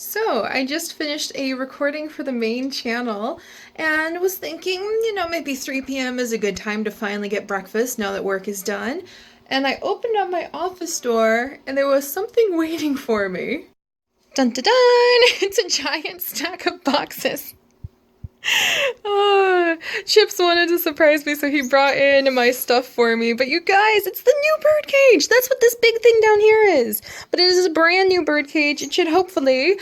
So, I just finished a recording for the main channel and was thinking, maybe 3 p.m. is a good time to finally get breakfast now that work is done. And I opened up my office door and there was something waiting for me. Dun dun dun! It's a giant stack of boxes. Oh, Chips wanted to surprise me, so he brought in my stuff for me. But you guys, it's the new bird cage. That's what this big thing down here is. But it is a brand new bird cage. It should hopefully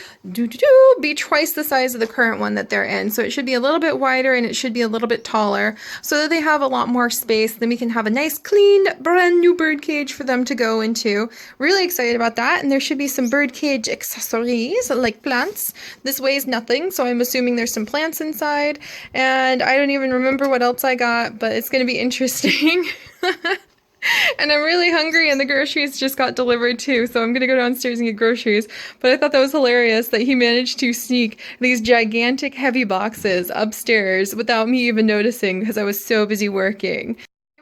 be twice the size of the current one that they're in. So it should be a little bit wider and it should be a little bit taller so that they have a lot more space. Then we can have a nice, clean, brand new bird cage for them to go into. Really excited about that. And there should be some bird cage accessories like plants. This weighs nothing, so I'm assuming there's some plants inside. And I don't even remember what else I got, but it's going to be interesting. And I'm really hungry and the groceries just got delivered too, so I'm going to go downstairs and get groceries. But I thought that was hilarious that he managed to sneak these gigantic heavy boxes upstairs without me even noticing because I was so busy working.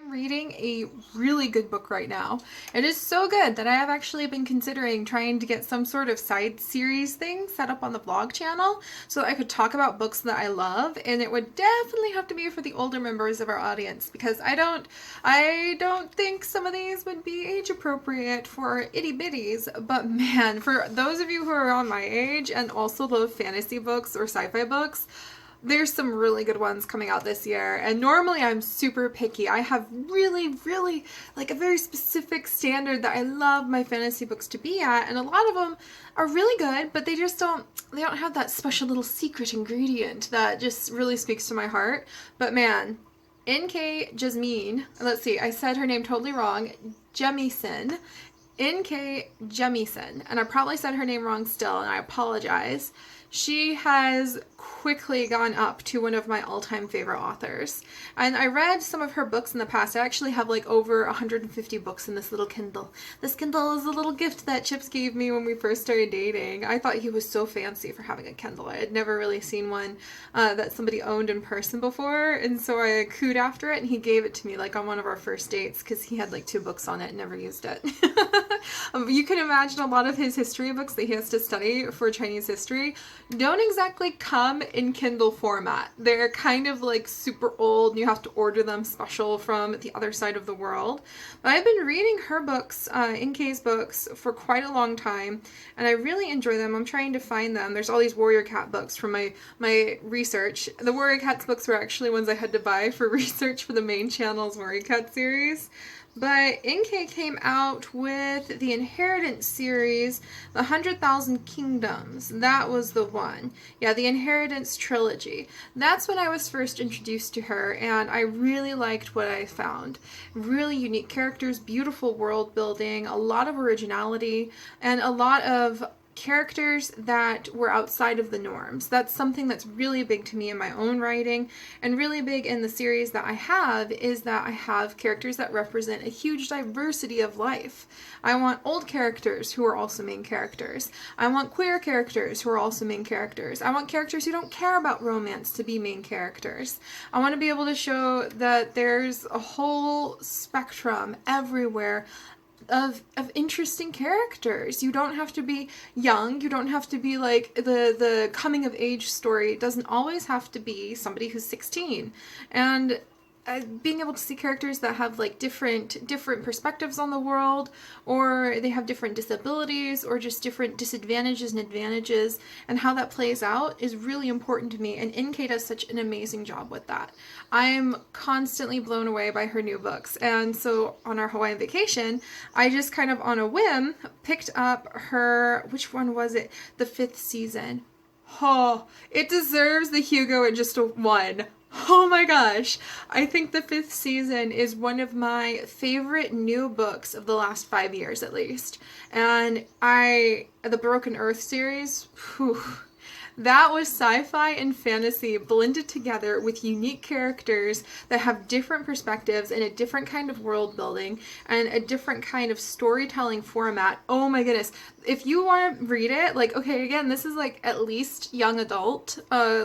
Reading a really good book right now. It is so good that I have actually been considering trying to get some sort of side series thing set up on the blog channel so that I could talk about books that I love, and it would definitely have to be for the older members of our audience because I don't think some of these would be age appropriate for itty bitties, but man, for those of you who are on my age and also love fantasy books or sci-fi books, there's some really good ones coming out this year, and normally I'm super picky. I have really like a very specific standard that I love my fantasy books to be at, and a lot of them are really good, but they don't have that special little secret ingredient that just really speaks to my heart. But man, N.K. Jasmine, let's see, I said her name totally wrong, Jemison, N.K. Jemison, and I probably said her name wrong still, and I apologize. She has quickly gone up to one of my all-time favorite authors. And I read some of her books in the past. I actually have like over 150 books in this little Kindle. This Kindle is a little gift that Chips gave me when we first started dating. I thought he was so fancy for having a Kindle. I had never really seen one that somebody owned in person before, and so I cooed after it, and he gave it to me like on one of our first dates because he had like 2 books on it and never used it. You can imagine a lot of his history books that he has to study for Chinese history don't exactly come in Kindle format. They're kind of like super old and you have to order them special from the other side of the world. But I've been reading her books, NK's books, for quite a long time, and I really enjoy them. I'm trying to find them. There's all these Warrior Cat books from my research. The Warrior Cats books were actually ones I had to buy for research for the main channel's Warrior Cat series. But NK came out with the Inheritance series, The 100,000 Kingdoms. That was the one. Yeah, the Inheritance trilogy. That's when I was first introduced to her, and I really liked what I found. Really unique characters, beautiful world building, a lot of originality, and a lot of characters that were outside of the norms. That's something that's really big to me in my own writing, and really big in the series that I have is that I have characters that represent a huge diversity of life. I want old characters who are also main characters. I want queer characters who are also main characters. I want characters who don't care about romance to be main characters. I want to be able to show that there's a whole spectrum everywhere of interesting characters. You don't have to be young. You don't have to be like the coming of age story. It doesn't always have to be somebody who's 16. And being able to see characters that have like different perspectives on the world, or they have different disabilities, or just different disadvantages and advantages, and how that plays out is really important to me, and NK does such an amazing job with that. I'm constantly blown away by her new books, and so on our Hawaiian vacation, I just kind of on a whim picked up her, which one was it? The 5th season. Oh, it deserves the Hugo at just a 1. Oh my gosh, I think the 5th season is one of my favorite new books of the last 5 years at least. And the Broken Earth series, whew, that was sci-fi and fantasy blended together with unique characters that have different perspectives and a different kind of world building and a different kind of storytelling format. Oh my goodness. If you want to read it, like, okay, again, this is like at least young adult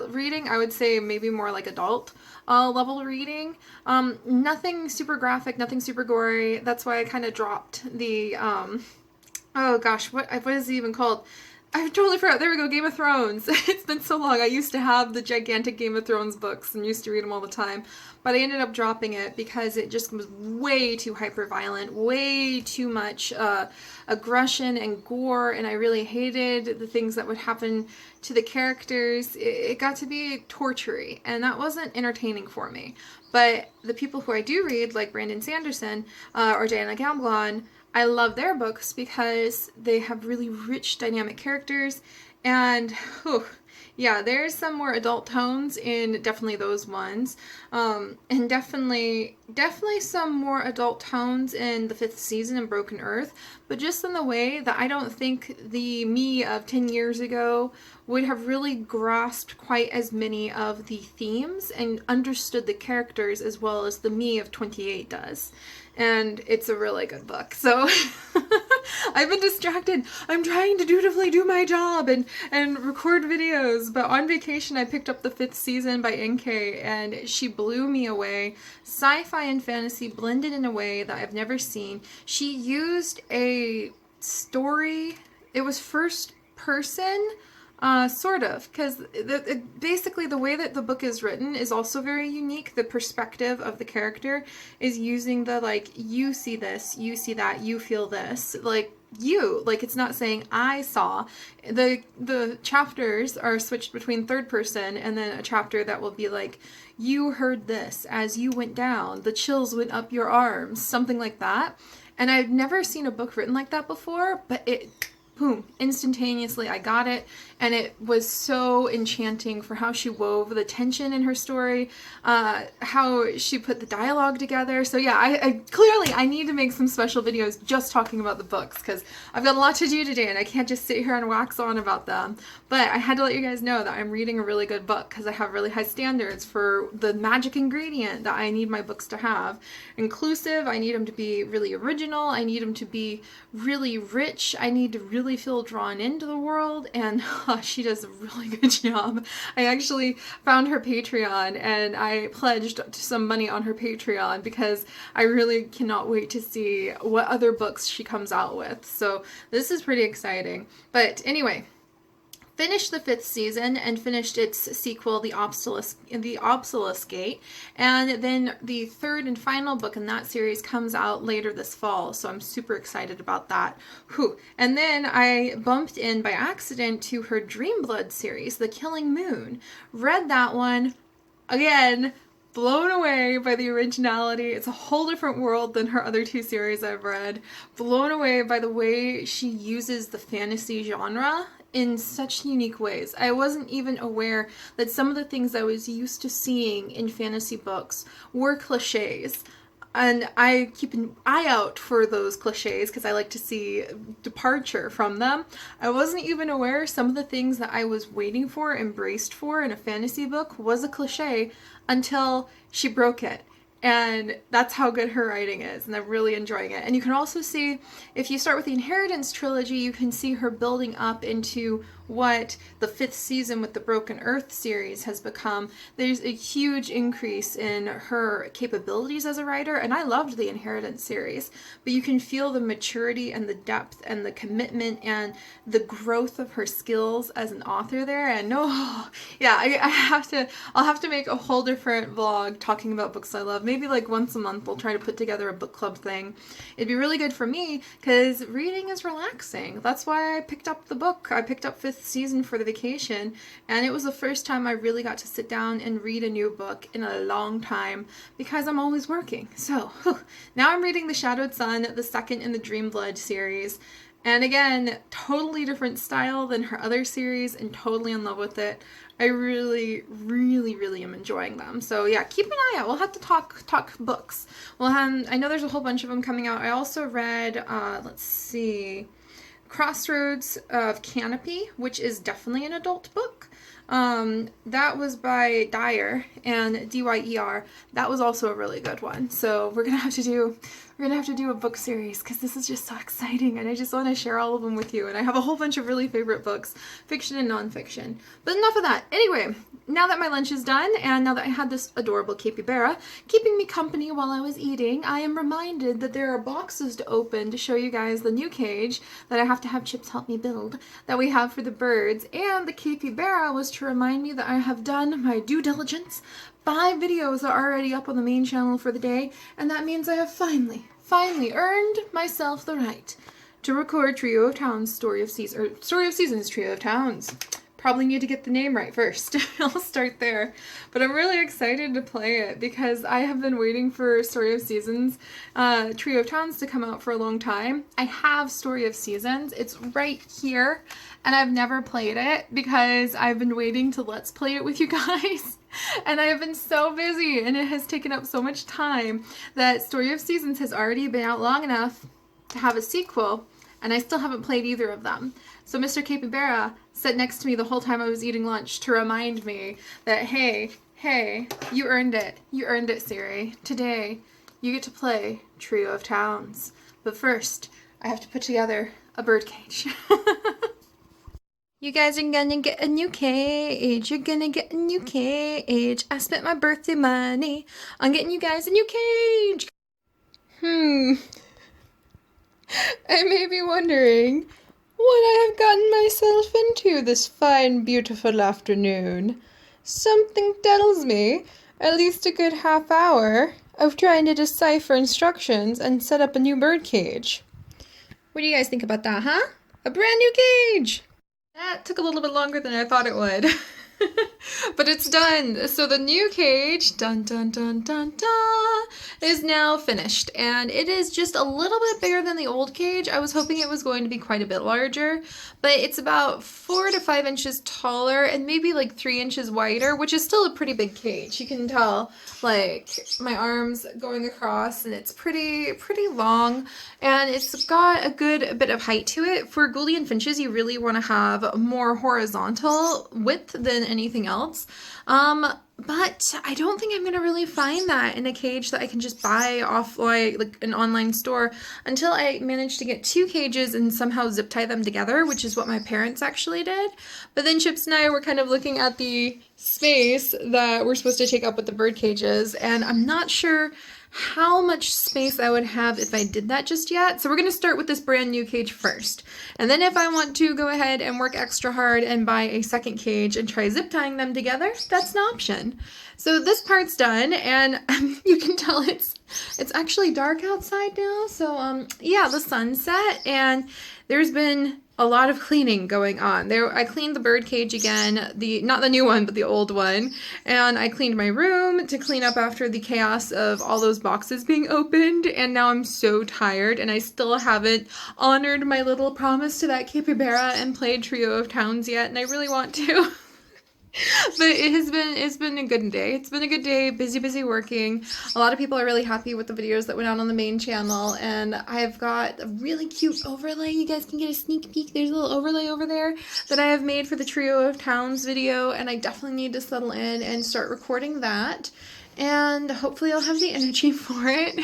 reading. I would say maybe more like adult level reading. Nothing super graphic, nothing super gory. That's why I kind of dropped the, oh gosh, what is it even called? I totally forgot. There we go. Game of Thrones. It's been so long. I used to have the gigantic Game of Thrones books and used to read them all the time. But I ended up dropping it because it just was way too hyper violent, way too much aggression and gore, and I really hated the things that would happen to the characters. It got to be tortury, and that wasn't entertaining for me. But the people who I do read, like Brandon Sanderson or Diana Gabaldon, I love their books because they have really rich, dynamic characters, and yeah, there's some more adult tones in definitely those ones, and definitely some more adult tones in the 5th season in Broken Earth, but just in the way that I don't think the me of 10 years ago would have really grasped quite as many of the themes and understood the characters as well as the me of 28 does. And it's a really good book. So I've been distracted. I'm trying to dutifully do my job and record videos. But on vacation, I picked up the 5th season by NK, and she blew me away. Sci-fi and fantasy blended in a way that I've never seen. She used a story. It was first person. Sort of, because basically the way that the book is written is also very unique. The perspective of the character is using the, like, you see this, you see that, you feel this, like, it's not saying I saw. The chapters are switched between third person and then a chapter that will be like, you heard this as you went down, the chills went up your arms, something like that. And I've never seen a book written like that before, but boom, instantaneously I got it, and it was so enchanting for how she wove the tension in her story, how she put the dialogue together. So yeah, I clearly I need to make some special videos just talking about the books, because I've got a lot to do today and I can't just sit here and wax on about them. But I had to let you guys know that I'm reading a really good book because I have really high standards for the magic ingredient that I need my books to have. Inclusive, I need them to be really original, I need them to be really rich, I need to really feel drawn into the world, and she does a really good job. I actually found her Patreon and I pledged some money on her Patreon because I really cannot wait to see what other books she comes out with. So this is pretty exciting. But anyway, finished the 5th season and finished its sequel, The Obsolescate, and then the 3rd and final book in that series comes out later this fall, so I'm super excited about that. And then I bumped in by accident to her Dreamblood series, The Killing Moon. Read that one, again, blown away by the originality. It's a whole different world than her other 2 series I've read. Blown away by the way she uses the fantasy genre in such unique ways. I wasn't even aware that some of the things I was used to seeing in fantasy books were cliches. And I keep an eye out for those cliches because I like to see departure from them. I wasn't even aware some of the things that I was waiting for, embraced for in a fantasy book was a cliche until she broke it. And that's how good her writing is, and I'm really enjoying it. And you can also see, if you start with the Inheritance trilogy, you can see her building up into what the 5th season with the Broken Earth series has become. There's a huge increase in her capabilities as a writer, and I loved the Inheritance series, but you can feel the maturity and the depth and the commitment and the growth of her skills as an author there. And I'll have to make a whole different vlog talking about books I love. Maybe like once a month we'll try to put together a book club thing. It'd be really good for me because reading is relaxing. That's why I picked up the book. I picked up 5th season for the vacation, and it was the first time I really got to sit down and read a new book in a long time because I'm always working. So now I'm reading The Shadowed Sun, the 2nd in the Dreamblood series, and again, totally different style than her other series and totally in love with it. I really, really, really am enjoying them. So yeah, keep an eye out. We'll have to talk books. Well, I know there's a whole bunch of them coming out. I also read, let's see, Crossroads of Canopy, which is definitely an adult book. That was by Dyer and Dyer. That was also a really good one. So we're gonna have to do a book series because this is just so exciting, and I just want to share all of them with you. And I have a whole bunch of really favorite books, fiction and nonfiction. But enough of that. Anyway, now that my lunch is done, and now that I had this adorable capybara keeping me company while I was eating, I am reminded that there are boxes to open to show you guys the new cage that I have to have Chips help me build that we have for the birds. And the capybara was to remind me that I have done my due diligence. 5 videos are already up on the main channel for the day, and that means I have finally earned myself the right to record Trio of Towns Story of Seasons Trio of Towns. Probably need to get the name right first. I'll start there. But I'm really excited to play it because I have been waiting for Story of Seasons Trio of Towns to come out for a long time. I have Story of Seasons. It's right here, and I've never played it because I've been waiting to Let's Play it with you guys. And I have been so busy, and it has taken up so much time that Story of Seasons has already been out long enough to have a sequel, and I still haven't played either of them. So Mr. Capybara sat next to me the whole time I was eating lunch to remind me that, hey, you earned it. You earned it, Seri. Today, you get to play Trio of Towns. But first, I have to put together a birdcage. You guys are gonna get a new cage. You're gonna get a new cage. I spent my birthday money on getting you guys a new cage. I may be wondering what I have gotten myself into this fine, beautiful afternoon. Something tells me at least a good half hour of trying to decipher instructions and set up a new bird cage. What do you guys think about that, huh? A brand new cage! That took a little bit longer than I thought it would. But it's done. So the new cage, dun dun dun dun dun, is now finished. And it is just a little bit bigger than the old cage. I was hoping it was going to be quite a bit larger, but it's about 4 to 5 inches taller and maybe like 3 inches wider, which is still a pretty big cage. You can tell, like, my arms going across, and it's pretty long, and it's got a good bit of height to it. For Gouldian finches, you really want to have more horizontal width than anything else. But I don't think I'm going to really find that in a cage that I can just buy off like an online store until I manage to get 2 cages and somehow zip tie them together, which is what my parents actually did. But then Chips and I were kind of looking at the space that we're supposed to take up with the bird cages, and I'm not sure how much space I would have if I did that just yet. So we're going to start with this brand new cage first. And then if I want to go ahead and work extra hard and buy a second cage and try zip tying them together, that's an option. So this part's done, and you can tell it's actually dark outside now. So yeah, the sun's set, and there's been a lot of cleaning going on. I cleaned the bird cage again, not the new one, but the old one. And I cleaned my room to clean up after the chaos of all those boxes being opened. And now I'm so tired, and I still haven't honored my little promise to that capybara and played Trio of Towns yet, and I really want to. But it's been a good day. It's been a good day, busy working. A lot of people are really happy with the videos that went out on the main channel, and I've got a really cute overlay. You guys can get a sneak peek. There's a little overlay over there that I have made for the Trio of Towns video, and I definitely need to settle in and start recording that, and hopefully I'll have the energy for it.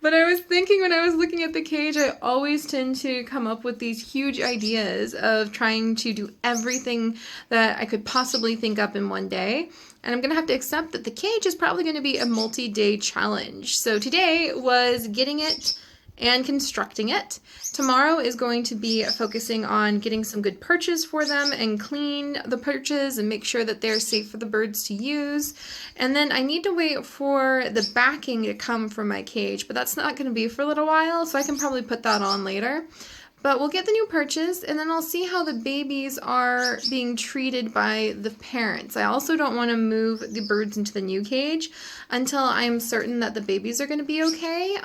But I was thinking when I was looking at the cage, I always tend to come up with these huge ideas of trying to do everything that I could possibly think up in one day. And I'm going to have to accept that the cage is probably going to be a multi-day challenge. So today was getting it and constructing it. Tomorrow is going to be focusing on getting some good perches for them and clean the perches and make sure that they're safe for the birds to use. And then I need to wait for the backing to come from my cage, but that's not going to be for a little while, so I can probably put that on later. But we'll get the new perches, and then I'll see how the babies are being treated by the parents. I also don't want to move the birds into the new cage until I'm certain that the babies are going to be okay.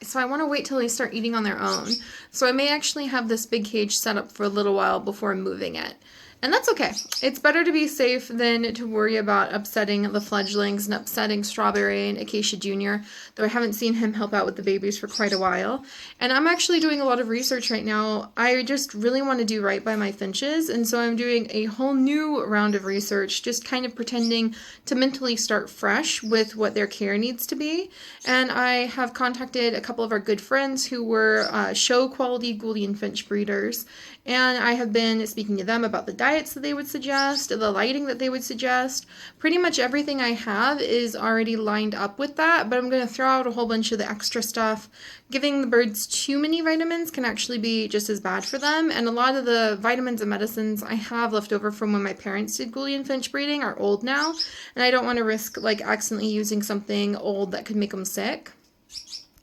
So I want to wait till they start eating on their own. So I may actually have this big cage set up for a little while before moving it. And that's okay. It's better to be safe than to worry about upsetting the fledglings and upsetting Strawberry and Acacia Jr., though I haven't seen him help out with the babies for quite a while. And I'm actually doing a lot of research right now. I just really want to do right by my finches, and so I'm doing a whole new round of research, just kind of pretending to mentally start fresh with what their care needs to be. And I have contacted a couple of our good friends who were show quality Gouldian finch breeders, and I have been speaking to them about the diets that they would suggest, the lighting that they would suggest. Pretty much everything I have is already lined up with that, but I'm going to throw out a whole bunch of the extra stuff. Giving the birds too many vitamins can actually be just as bad for them, and a lot of the vitamins and medicines I have left over from when my parents did Gouldian finch breeding are old now, and I don't want to risk like accidentally using something old that could make them sick.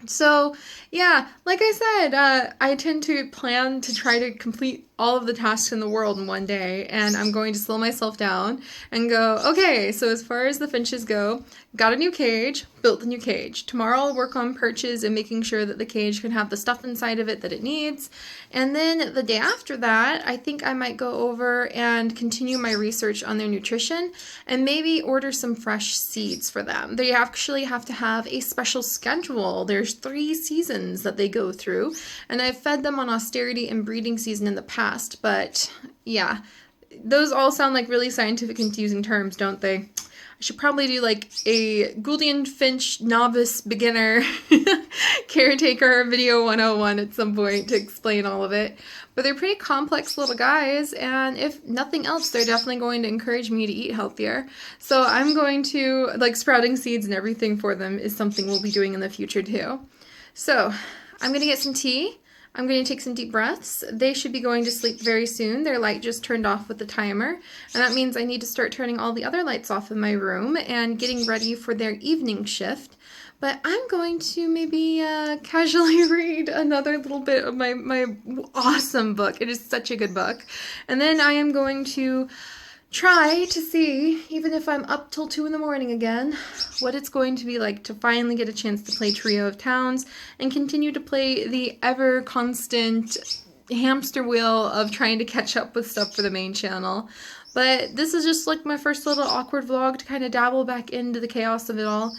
So, yeah, like I said, I tend to plan to try to complete all of the tasks in the world in one day, and I'm going to slow myself down and go, okay, so as far as the finches go, got a new cage, built the new cage. Tomorrow I'll work on perches and making sure that the cage can have the stuff inside of it that it needs. And then the day after that, I think I might go over and continue my research on their nutrition and maybe order some fresh seeds for them. They actually have to have a special schedule. There's 3 seasons that they go through, and I've fed them on austerity and breeding season in the past. But yeah, those all sound like really scientific confusing terms, don't they? I should probably do like a Gouldian finch novice beginner caretaker video 101 at some point to explain all of it. But they're pretty complex little guys, and if nothing else, they're definitely going to encourage me to eat healthier. So I'm going to, like, sprouting seeds and everything for them is something we'll be doing in the future too. So I'm going to get some tea. I'm going to take some deep breaths. They should be going to sleep very soon. Their light just turned off with the timer, and that means I need to start turning all the other lights off in my room and getting ready for their evening shift. But I'm going to maybe casually read another little bit of my awesome book. It is such a good book. And then I am going to try to see, even if I'm up till 2 in the morning again, what it's going to be like to finally get a chance to play Trio of Towns and continue to play the ever constant hamster wheel of trying to catch up with stuff for the main channel. But this is just like my first little awkward vlog to kind of dabble back into the chaos of it all.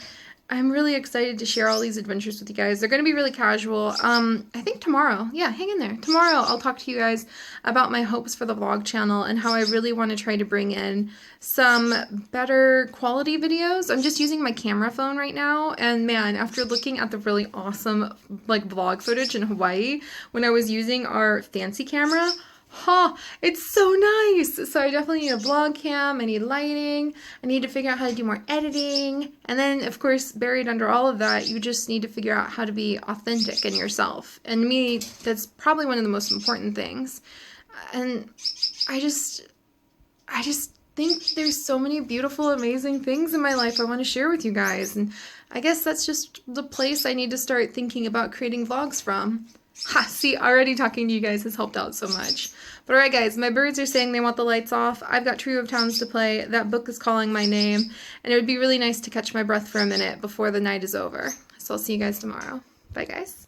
I'm really excited to share all these adventures with you guys. They're going to be really casual. I think tomorrow, yeah, hang in there. Tomorrow I'll talk to you guys about my hopes for the vlog channel and how I really want to try to bring in some better quality videos. I'm just using my camera phone right now, and man, after looking at the really awesome like vlog footage in Hawaii when I was using our fancy camera, it's so nice. So I definitely need a vlog cam, I need lighting, I need to figure out how to do more editing, and then of course buried under all of that, you just need to figure out how to be authentic in yourself. And to me, that's probably one of the most important things. And I just think there's so many beautiful, amazing things in my life I want to share with you guys, and I guess that's just the place I need to start thinking about creating vlogs from. See, already talking to you guys has helped out so much. But alright guys, my birds are saying they want the lights off. I've got Trio of Towns to play. That book is calling my name. And it would be really nice to catch my breath for a minute before the night is over. So I'll see you guys tomorrow. Bye guys.